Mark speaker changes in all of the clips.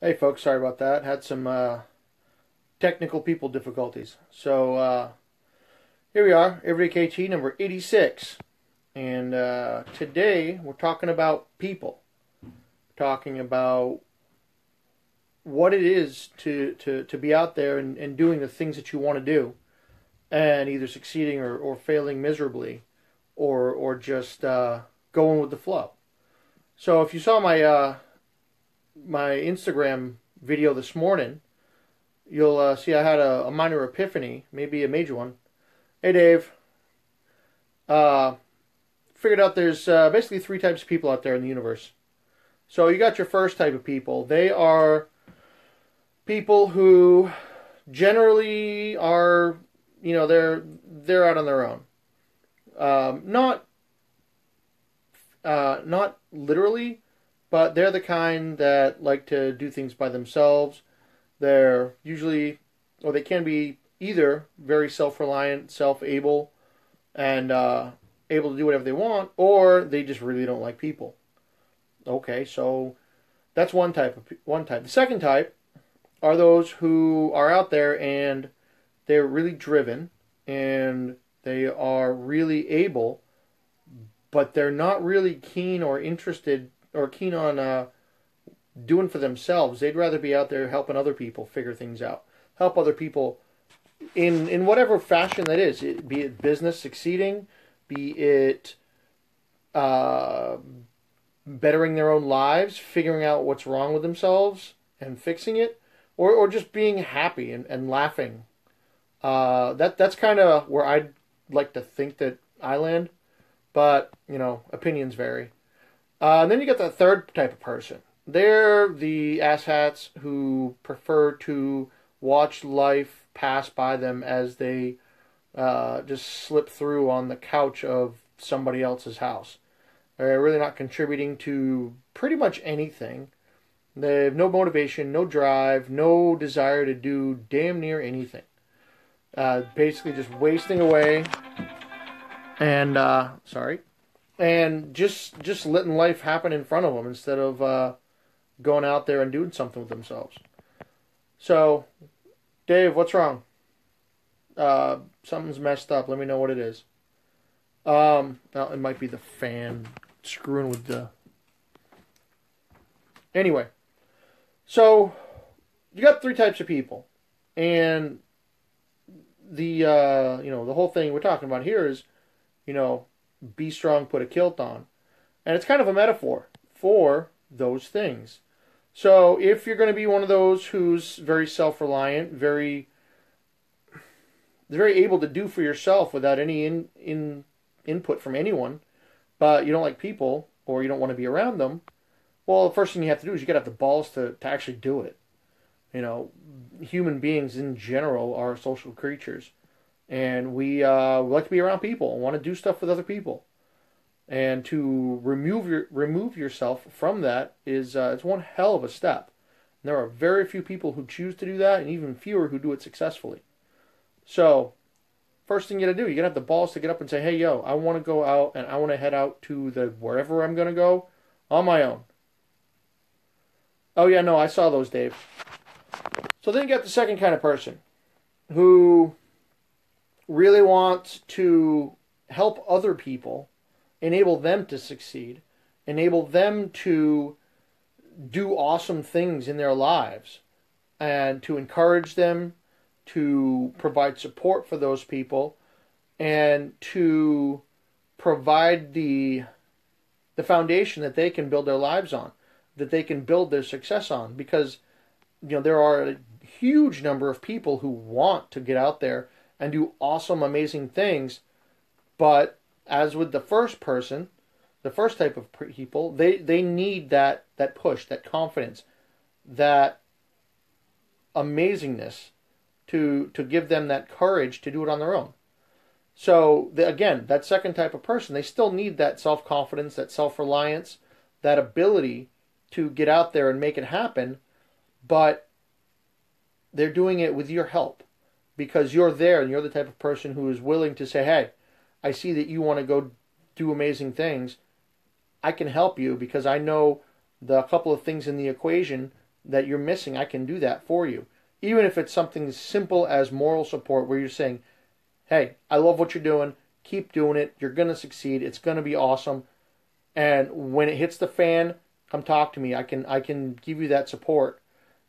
Speaker 1: Hey folks, sorry about that. Had some technical people difficulties. So here we are, everydaykt number 86. And today we're talking about people. Talking about what it is to be out there and doing the things that you want to do. And either succeeding or failing miserably. Or just going with the flow. So if you saw my Instagram video this morning, you'll see I had a minor epiphany, maybe a major one. Hey, Dave. Uh, Figured out there's basically three types of people out there in the universe. So you got your first type of people. They are people who generally are, they're out on their own. Not literally, but they're the kind that like to do things by themselves. They're usually, or they can be either very self-reliant, self-able, and able to do whatever they want, or they just really don't like people. Okay, so that's one type. The second type are those who are out there and they're really driven and they are really able, but they're not really keen or interested or keen on doing for themselves. They'd rather be out there helping other people figure things out, help other people in whatever fashion that is, be it business succeeding, be it bettering their own lives, figuring out what's wrong with themselves and fixing it, or just being happy and laughing. That's kind of where I'd like to think that I land, but opinions vary. And then you get the third type of person. They're the asshats who prefer to watch life pass by them as they just slip through on the couch of somebody else's house. They're really not contributing to pretty much anything. They have no motivation, no drive, no desire to do damn near anything. Basically just wasting away and, and just letting life happen in front of them instead of going out there and doing something with themselves. So, Dave, what's wrong? Something's messed up. Let me know what it is. Well, it might be the fan screwing with the... Anyway, so you got three types of people, and the the whole thing we're talking about here is, be strong, put a kilt on, and it's kind of a metaphor for those things. So if you're going to be one of those who's very self-reliant, very able to do for yourself without any input from anyone, but you don't like people or you don't want to be around them, well, the first thing you have to do is you got to have the balls to actually do it. Human beings in general are social creatures, and we like to be around people and want to do stuff with other people. And to remove yourself from that is it's one hell of a step. And there are very few people who choose to do that, and even fewer who do it successfully. So, first thing you got to do, you got to have the balls to get up and say, hey, yo, I want to go out and I want to head out to the wherever I'm going to go on my own. Oh, yeah, no, I saw those, Dave. So then you got the second kind of person who really wants to help other people, enable them to succeed, enable them to do awesome things in their lives, and to encourage them, to provide support for those people, and to provide the foundation that they can build their lives on, that they can build their success on. Because there are a huge number of people who want to get out there and do awesome, amazing things, but as with the first person, the first type of people, they need that push, that confidence, that amazingness to give them that courage to do it on their own. So, again, that second type of person, they still need that self-confidence, that self-reliance, that ability to get out there and make it happen, but they're doing it with your help because you're there and you're the type of person who is willing to say, hey, I see that you want to go do amazing things. I can help you because I know the couple of things in the equation that you're missing, I can do that for you. Even if it's something as simple as moral support where you're saying, hey, I love what you're doing. Keep doing it. You're going to succeed. It's going to be awesome. And when it hits the fan, come talk to me. I can give you that support.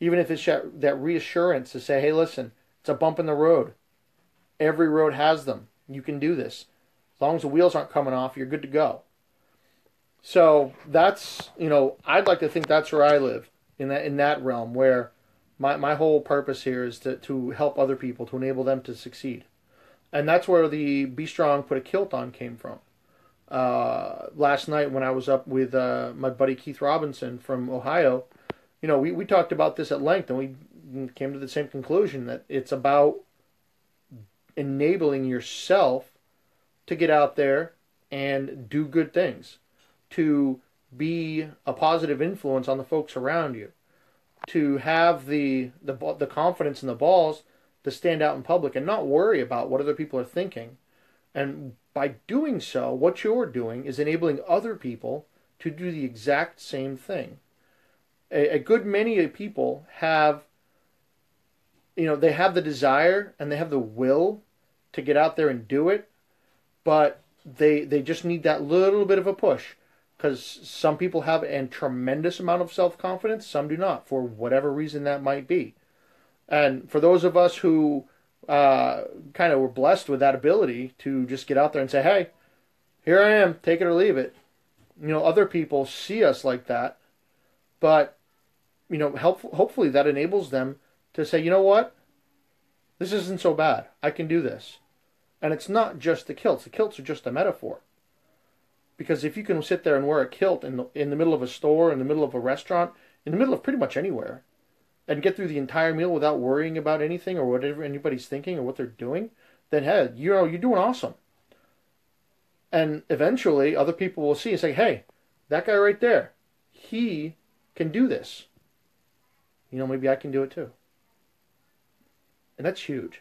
Speaker 1: Even if it's that reassurance to say, hey, listen, it's a bump in the road. Every road has them. You can do this. As long as the wheels aren't coming off, you're good to go. So that's, I'd like to think that's where I live, in that realm, where my whole purpose here is to help other people, to enable them to succeed. And that's where the Be Strong, Put a Kilt On came from. Last night when I was up with my buddy Keith Robinson from Ohio, we talked about this at length, and we came to the same conclusion that it's about enabling yourself to get out there and do good things, to be a positive influence on the folks around you, to have the confidence and the balls to stand out in public and not worry about what other people are thinking. And by doing so, what you're doing is enabling other people to do the exact same thing. A good many people have, they have the desire and they have the will to get out there and do it, but they just need that little bit of a push. Because some people have a tremendous amount of self-confidence, some do not, for whatever reason that might be. And for those of us who kind of were blessed with that ability to just get out there and say, hey, here I am, take it or leave it. Other people see us like that, but, hopefully that enables them to say, you know what? This isn't so bad. I can do this. And it's not just the kilts. The kilts are just a metaphor. Because if you can sit there and wear a kilt in the middle of a store, in the middle of a restaurant, in the middle of pretty much anywhere, and get through the entire meal without worrying about anything or whatever anybody's thinking or what they're doing, then hey, you're doing awesome. And eventually other people will see and say, hey, that guy right there, he can do this. Maybe I can do it too. And that's huge.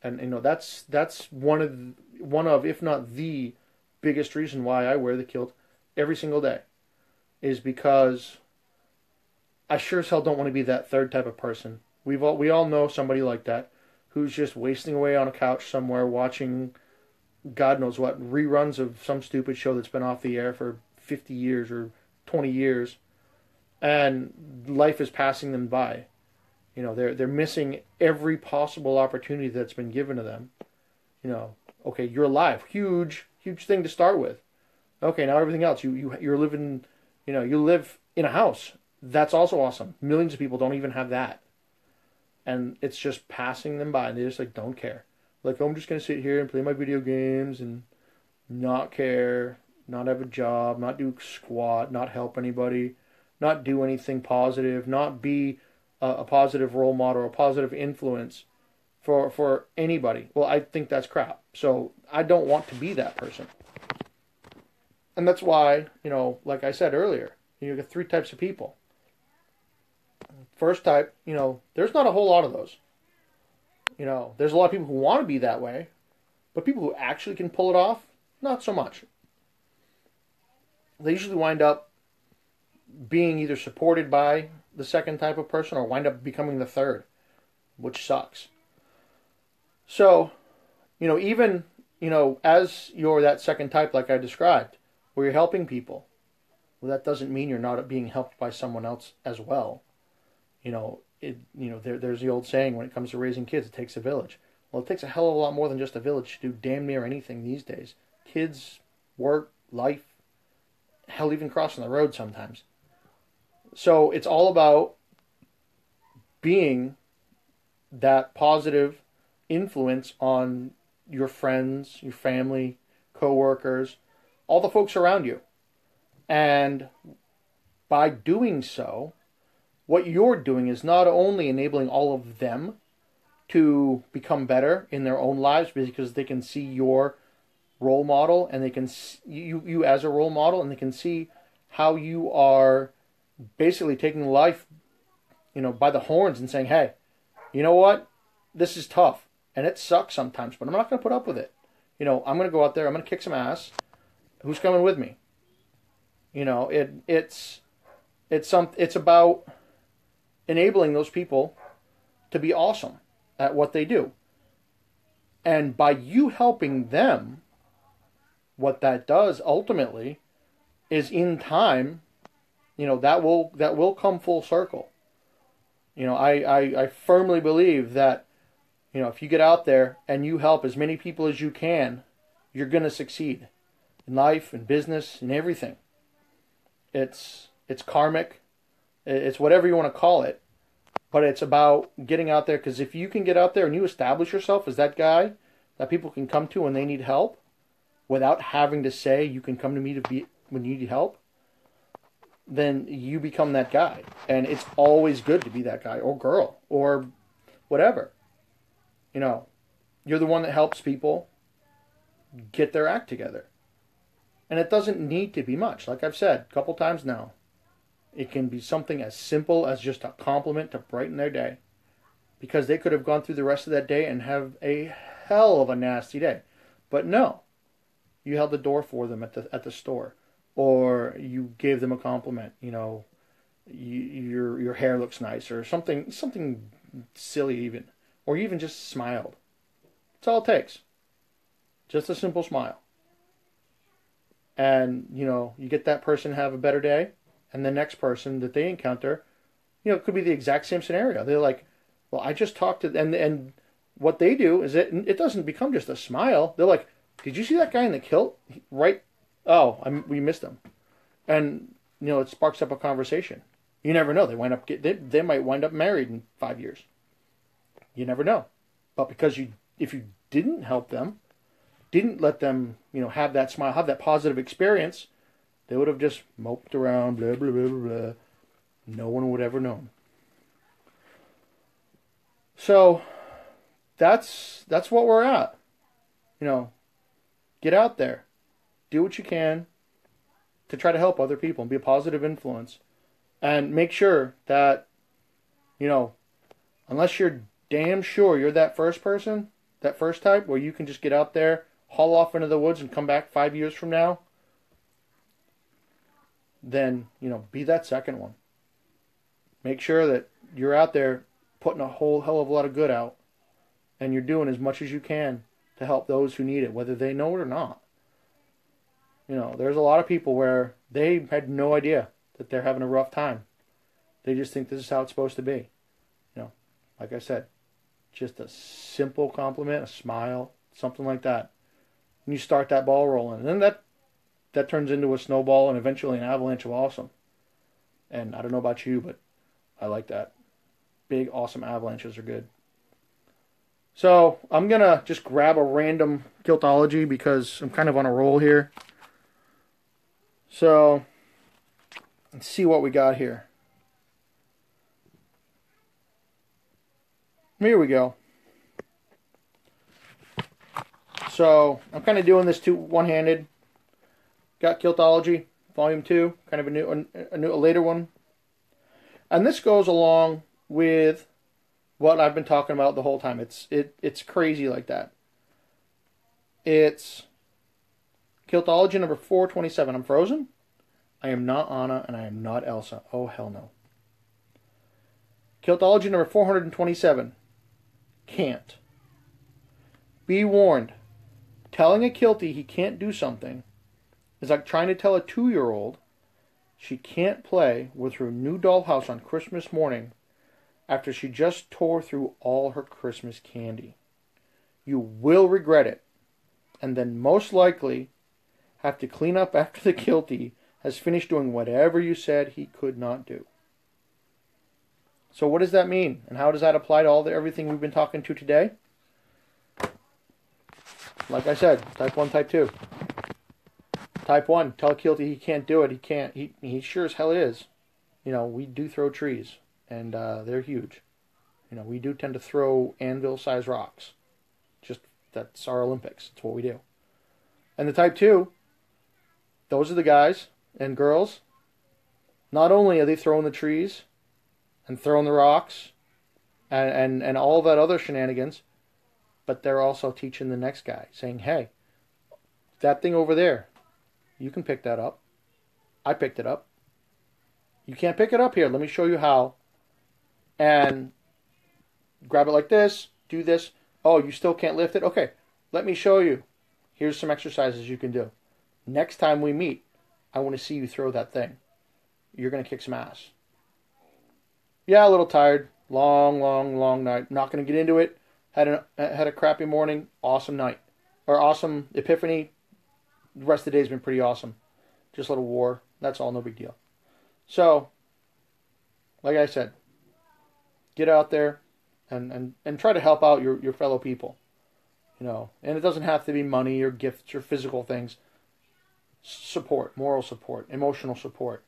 Speaker 1: And that's one of, if not the biggest reason why I wear the kilt every single day, is because I sure as hell don't want to be that third type of person. We all know somebody like that who's just wasting away on a couch somewhere watching God knows what reruns of some stupid show that's been off the air for 50 years or 20 years, and life is passing them by. They're missing every possible opportunity that's been given to them. Okay, you're alive, huge thing to start with. Okay, now everything else, you're living, you live in a house. That's also awesome. Millions of people don't even have that. And it's just passing them by, and they just don't care. I'm just going to sit here and play my video games and not care, not have a job, not do squat, not help anybody, not do anything positive, not be a positive role model or a positive influence for anybody. Well, I think that's crap. So I don't want to be that person. And that's why, like I said earlier, you get three types of people. First type, there's not a whole lot of those. There's a lot of people who want to be that way, but people who actually can pull it off, not so much. They usually wind up being either supported by the second type of person or wind up becoming the third, which sucks. So, even, as you're that second type like I described, where you're helping people, well, that doesn't mean you're not being helped by someone else as well. There's the old saying, when it comes to raising kids, it takes a village. Well, it takes a hell of a lot more than just a village to do damn near anything these days. Kids, work, life, hell, even crossing the road sometimes. So it's all about being that positive influence on your friends, your family, co-workers, all the folks around you. And by doing so, what you're doing is not only enabling all of them to become better in their own lives because they can see your role model and they can see you as a role model, and they can see how you are basically taking life, by the horns and saying, hey, you know what? This is tough and it sucks sometimes, but I'm not going to put up with it. I'm going to go out there, I'm going to kick some ass. Who's coming with me? It's about enabling those people to be awesome at what they do. And by you helping them, what that does ultimately is in time, that will come full circle. I firmly believe that, if you get out there and you help as many people as you can, you're going to succeed in life, in business, in everything. It's karmic. It's whatever you want to call it. But it's about getting out there, because if you can get out there and you establish yourself as that guy that people can come to when they need help, without having to say you can come to me when you need help, then you become that guy. And it's always good to be that guy or girl or whatever. You're the one that helps people get their act together. And it doesn't need to be much. Like I've said a couple times now, it can be something as simple as just a compliment to brighten their day. Because they could have gone through the rest of that day and have a hell of a nasty day. But no, you held the door for them at the store. Or you gave them a compliment. Your hair looks nice, or something silly even. Or you even just smiled. That's all it takes. Just a simple smile. And, you get that person have a better day, and the next person that they encounter, it could be the exact same scenario. They're like, well, I just talked to them, and what they do is it doesn't become just a smile. They're like, did you see that guy in the kilt? Right? Oh, we missed him. And, it sparks up a conversation. You never know. They might wind up married in 5 years. You never know. But because if you didn't help them, didn't let them, have that smile, have that positive experience, they would have just moped around, blah, blah, blah, blah, blah. No one would ever know. So, that's what we're at. Get out there. Do what you can to try to help other people and be a positive influence. And make sure that, unless you're damn sure you're that first person, that first type, where you can just get out there, haul off into the woods and come back 5 years from now, then, be that second one. Make sure that you're out there putting a whole hell of a lot of good out, and you're doing as much as you can to help those who need it, whether they know it or not. There's a lot of people where they had no idea that they're having a rough time. They just think this is how it's supposed to be. Like I said, just a simple compliment, a smile, something like that. And you start that ball rolling. And then that turns into a snowball and eventually an avalanche of awesome. And I don't know about you, but I like that. Big, awesome avalanches are good. So I'm going to just grab a random Kiltology because I'm kind of on a roll here. So let's see what we got here. Here we go. So I'm kind of doing this one-handed. Got Kiltology, Volume 2, kind of a later one. And this goes along with what I've been talking about the whole time. It's crazy like that. It's Kiltology number 427. I'm frozen. I am not Anna, and I am not Elsa. Oh, hell no. Kiltology number 427. Can't. Be warned. Telling a Kilty he can't do something is like trying to tell a 2-year-old she can't play with her new dollhouse on Christmas morning after she just tore through all her Christmas candy. You will regret it, and then most likely have to clean up after the Kilty has finished doing whatever you said he could not do. So what does that mean? And how does that apply to everything we've been talking to today? Like I said, type 1, type 2. Type 1, tell Kilty he can't do it. He can't. He sure as hell is. We do throw trees, and they're huge. We do tend to throw anvil-sized rocks. That's our Olympics. That's what we do. And the type 2, those are the guys and girls. Not only are they throwing the trees and throwing the rocks and all that other shenanigans, but they're also teaching the next guy, saying, hey, that thing over there, you can pick that up. I picked it up. You can't pick it up here. Let me show you how. and grab it like this, do this. Oh, you still can't lift it? Okay, let me show you. Here's some exercises you can do. Next time we meet, I want to see you throw that thing. You're going to kick some ass. Yeah, a little tired. Long night. Not going to get into it. Had a crappy morning. Awesome night. Or awesome epiphany. The rest of the day's been pretty awesome. Just a little war. That's all. No big deal. So, like I said, get out there and try to help out your fellow people. And it doesn't have to be money or gifts or physical things. Support, moral support, emotional support.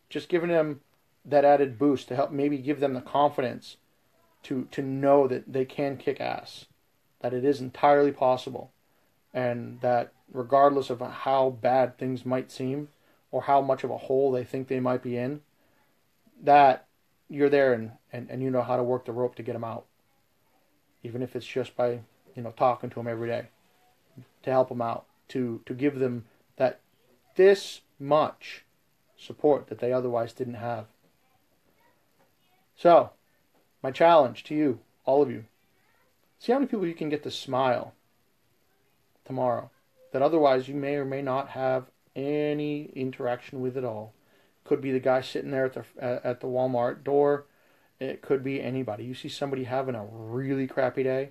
Speaker 1: Just giving them that added boost to help maybe give them the confidence to know that they can kick ass, that it is entirely possible, and that regardless of how bad things might seem or how much of a hole they think they might be in, that you're there and you know how to work the rope to get them out. Even if it's just by, talking to them every day to help them out, to give them that this much support that they otherwise didn't have. So, my challenge to you, all of you, see how many people you can get to smile tomorrow that otherwise you may or may not have any interaction with at all. Could be the guy sitting there at the Walmart door. It could be anybody. You see somebody having a really crappy day,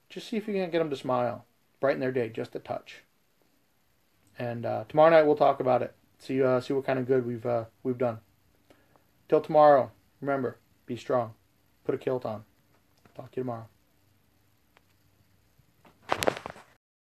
Speaker 1: just see if you can get them to smile. Brighten their day just a touch. And tomorrow night we'll talk about it. See what kind of good we've done. Till tomorrow, remember, be strong. Put a kilt on. Talk to you tomorrow.